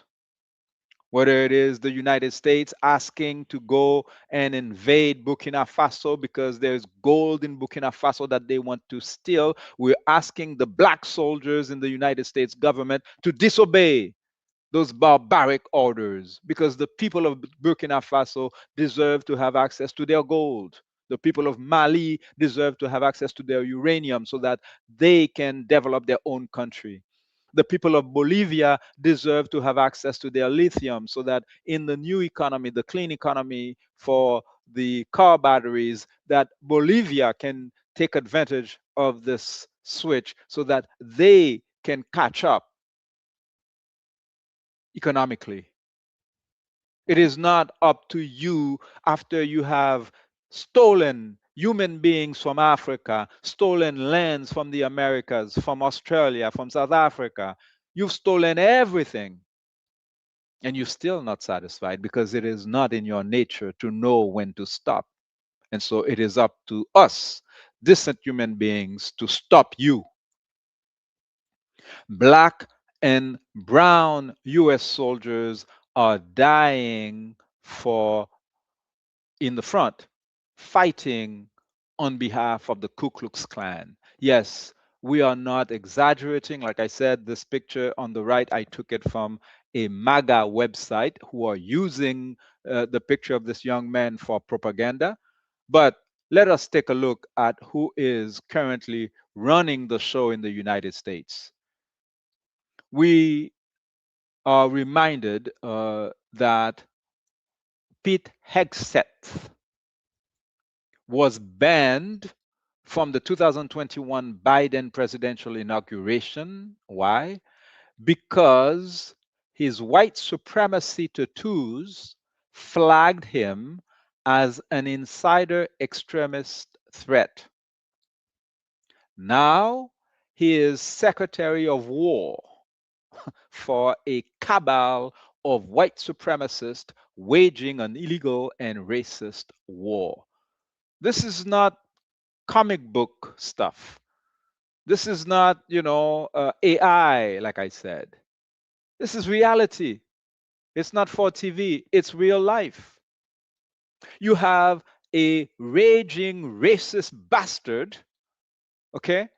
Whether it is the United States asking to go and invade Burkina Faso because there's gold in Burkina Faso that they want to steal, we're asking the black soldiers in the United States government to disobey those barbaric orders, because the people of Burkina Faso deserve to have access to their gold. The people of Mali deserve to have access to their uranium so that they can develop their own country. The people of Bolivia deserve to have access to their lithium so that in the new economy, the clean economy for the car batteries, that Bolivia can take advantage of this switch so that they can catch up economically. It is not up to you after you have stolen human beings from Africa, stolen lands from the Americas, from Australia, from South Africa. You've stolen everything. And you're still not satisfied because it is not in your nature to know when to stop. And so it is up to us, decent human beings, to stop you. Black and brown US soldiers are dying for in the front, fighting on behalf of the Ku Klux Klan. Yes, we are not exaggerating. Like I said, this picture on the right, I took it from a MAGA website who are using the picture of this young man for propaganda. But let us take a look at who is currently running the show in the United States. We are reminded that Pete Hegseth was banned from the 2021 Biden presidential inauguration. Why? Because his white supremacy tattoos flagged him as an insider extremist threat. Now he is Secretary of War for a cabal of white supremacists waging an illegal and racist war. This is not comic book stuff. This is not, AI, like I said. This is reality. It's not for TV, it's real life. You have a raging racist bastard, okay,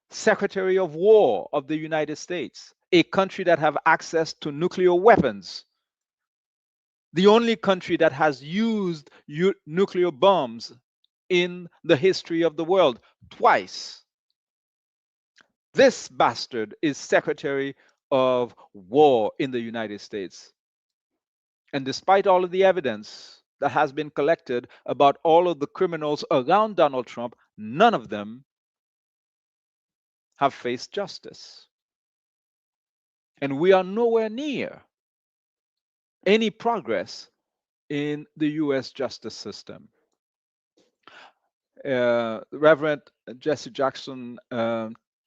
Secretary of War of the United States, a country that have access to nuclear weapons. The only country that has used nuclear bombs in the history of the world twice. This bastard is Secretary of War in the United States. And despite all of the evidence that has been collected about all of the criminals around Donald Trump, none of them have faced justice. And we are nowhere near any progress in the US justice system. Reverend Jesse Jackson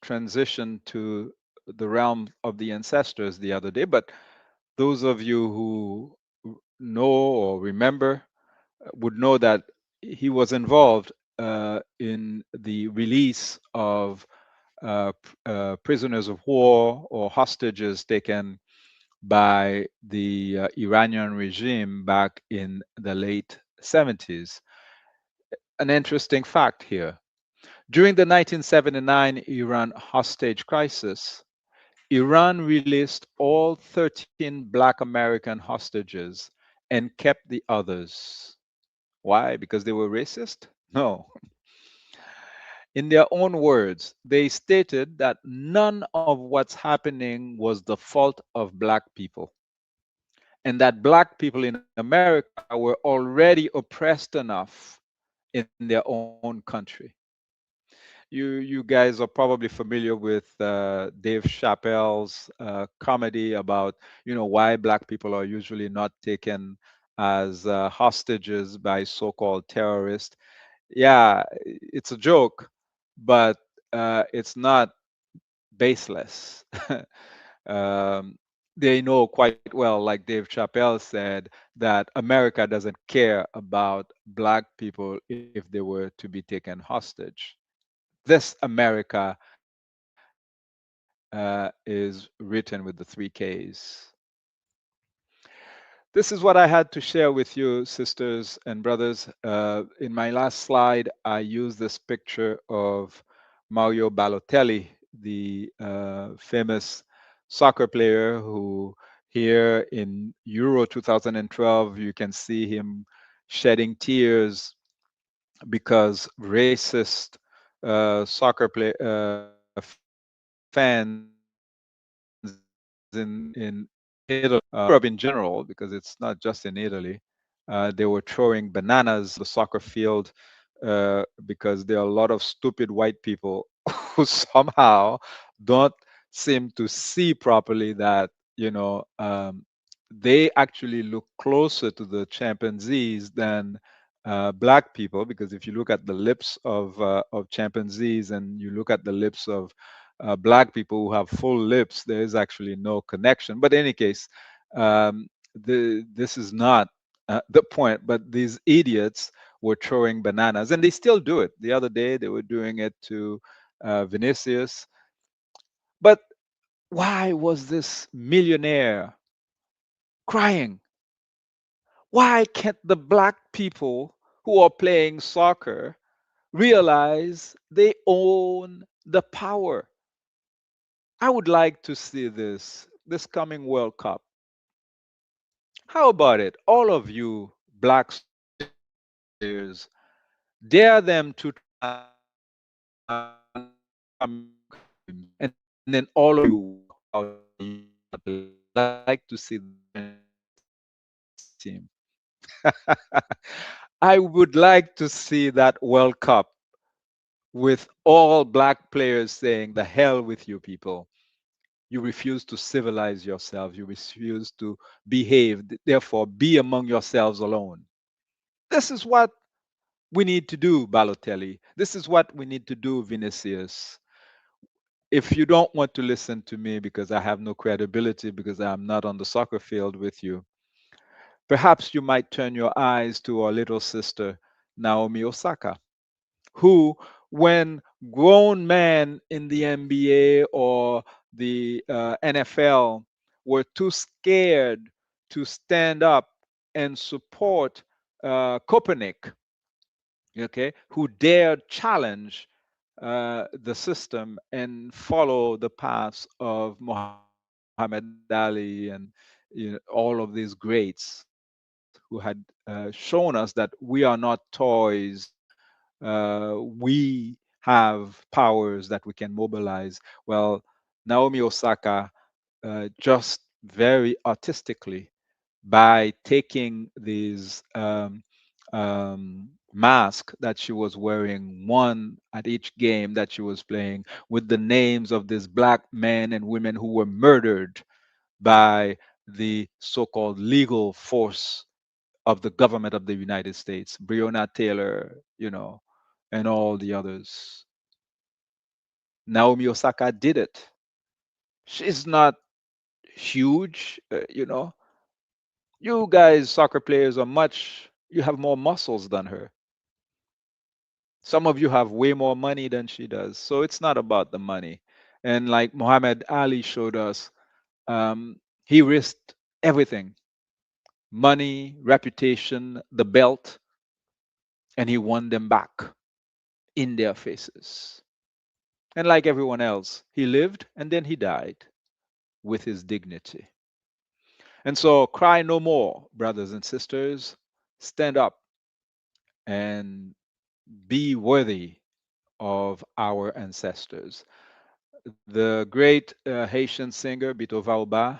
transitioned to the realm of the ancestors the other day, but those of you who know or remember would know that he was involved in the release of prisoners of war or hostages taken by the Iranian regime back in the late 70s. An interesting fact here. During the 1979 Iran hostage crisis, Iran released all 13 Black American hostages and kept the others. Why? Because they were racist? No. In their own words, they stated that none of what's happening was the fault of Black people, and that Black people in America were already oppressed enough in their own country. You guys are probably familiar with Dave Chappelle's comedy about why Black people are usually not taken as hostages by so-called terrorists. Yeah, it's a joke, but it's not baseless. They know quite well, like Dave Chappelle said, that America doesn't care about Black people if they were to be taken hostage. This America is written with the 3 Ks. This is what I had to share with you, sisters and brothers. In my last slide, I used this picture of Mario Balotelli, the famous soccer player who Here in Euro 2012, you can see him shedding tears because racist soccer fans in Italy, Europe in general, because it's not just in Italy, they were throwing bananas on the soccer field because there are a lot of stupid white people who somehow don't seem to see properly that they actually look closer to the chimpanzees than black people, because if you look at the lips of chimpanzees and you look at the lips of black people who have full lips, there is actually no connection. But in any case, this is not the point. But these idiots were throwing bananas, and they still do it. The other day, they were doing it to Vinicius. But why was this millionaire crying? Why can't the black people who are playing soccer realize they own the power? I would like to see this coming World Cup. How about it? All of you black players, dare them to and then all of you like to see the team. I would like to see that World Cup with all black players saying, "The hell with you people. You refuse to civilize yourselves. You refuse to behave. Therefore, be among yourselves alone." This is what we need to do, Balotelli. This is what we need to do, Vinicius. If you don't want to listen to me because I have no credibility, because I'm not on the soccer field with you, perhaps you might turn your eyes to our little sister, Naomi Osaka, who, when grown men in the NBA or the NFL were too scared to stand up and support Kaepernick, okay, who dared challenge the system and follow the paths of Muhammad Ali and all of these greats who had shown us that we are not toys. We have powers that we can mobilize. Well, Naomi Osaka just very artistically, by taking these mask that she was wearing, one at each game that she was playing, with the names of these black men and women who were murdered by the so-called legal force of the government of the United States, Breonna Taylor, and all the others. Naomi Osaka did it. She's not huge, You guys, soccer players, you have more muscles than her. Some of you have way more money than she does. So it's not about the money. And like Muhammad Ali showed us, he risked everything: money, reputation, the belt, and he won them back in their faces. And like everyone else, he lived and then he died with his dignity. And so, cry no more, brothers and sisters. Stand up and be worthy of our ancestors. The great Haitian singer Bito Vaoba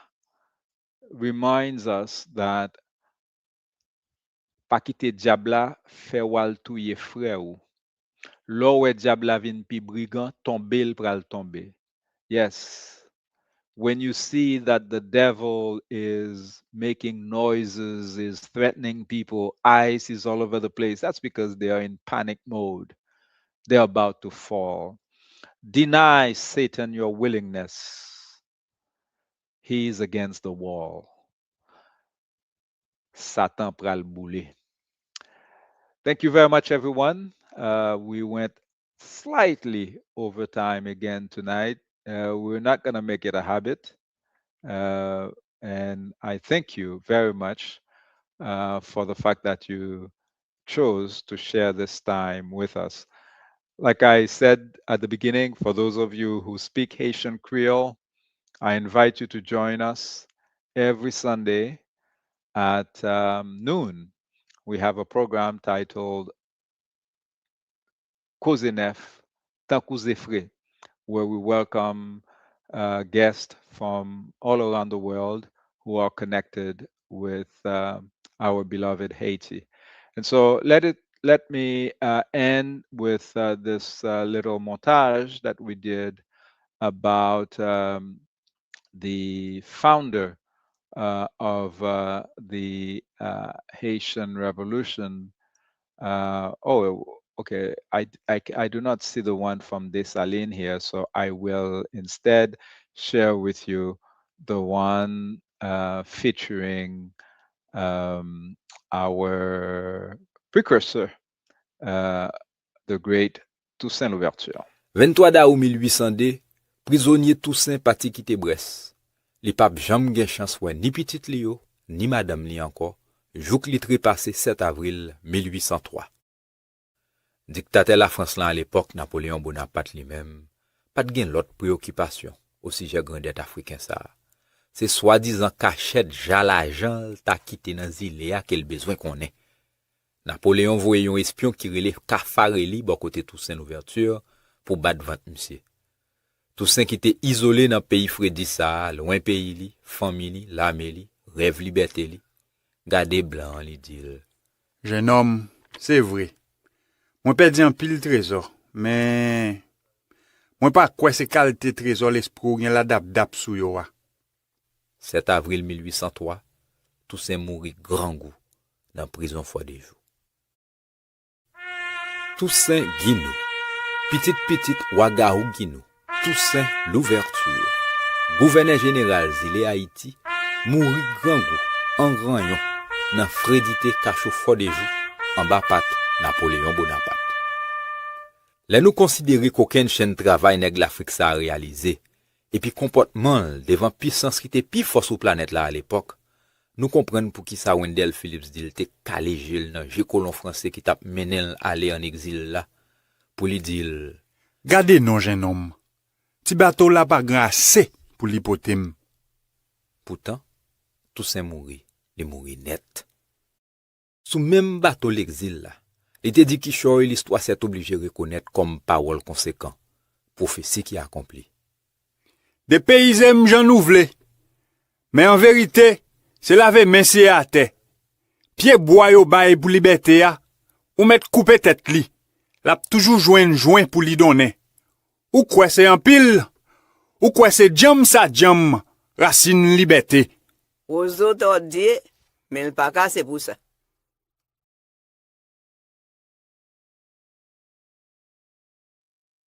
reminds us that pa kite diabla fe wal touye frè ou. Lò wè diabla vin pi brigand, tombe l pral tombe. Yes, when you see that the devil is making noises, is threatening people, ice is all over the place, that's because they are in panic mode. They're about to fall. Deny Satan your willingness. He is against the wall. Satan pral boule. Thank you very much, everyone. We went slightly over time again tonight. We're not going to make it a habit. And I thank you very much for the fact that you chose to share this time with us. Like I said at the beginning, for those of you who speak Haitian Creole, I invite you to join us every Sunday at noon, we have a program titled Cause Nef, Tankouze Fre, where we welcome guests from all around the world who are connected with our beloved Haiti. And so let me end with this little montage that we did about the founder of the Haitian Revolution. Okay. I do not see the one from Dessalines here, so I will instead share with you the one featuring our precursor, the great Toussaint Louverture. 23 d'août 1802, prisonnier Toussaint pati kite Brest. Li pap jam gen chans wè ni pitit li yo, ni madame li anko, jouk li trepase 7 avril 1803. Dictateur la France lan à l'époque, Napoléon Bonaparte lui-même, pat gen lot préoccupation au sujet grandet africain ça. C'est soi-disant cachette jalajan ta quitté nan zile a quel besoin qu'on ait. Napoléon voye yon espion qui relève Kafareli bon côté Toussaint Louverture pour battre vente monsieur. Toussaint qui était isolé dans pays Frédissa, loin pays li, famille li, l'armée li, rêve liberté li. Gade blanc li dit. Jeune homme, c'est vrai. Moi perdi un pile trésor, mais moi pas quoi c'est qualité trésor l'esprit gen la dap sou yo. 7 avril 1803, Toussaint mourit grand goût dans prison foi des jours. Toussaint Guinou, petite Ouagaou Guinou, Toussaint Louverture, gouverneur général zile Haïti, mourit grand goût en ranyon dans frédité cachou foi des jours en bas patte Napoléon Bonaparte. Là nous considérer qu'aucune chaîne travail nèg l'Afrique ça a réalisé et puis comportement devant puissance qui était plus fort sur planète là à l'époque, nous comprenons pour qui ça Wendell Phillips dit était calé Gilles dans jeu colon français qui t'a mené aller en exil là pour lui dire gardez non jeune homme. Ti bateau là pas grand assez pour l'hypothème. Pourtant Toussaint mourit, il mourit net. Sous même bateau l'exil là, il était dit qu'il l'histoire s'est obligé de reconnaître comme parole conséquent, prophétie qui accomplit. Des pays aiment Jean Nouvelé, mais en vérité, c'est la messier à terre. Pied bois au bail pour liberté a, ou mettre couper tête li, l'a toujours joint pour lui donner. Ou quoi c'est en pile, ou quoi c'est jam sa jam, racine liberté. Aux autres dit, mais le pas c'est pour ça.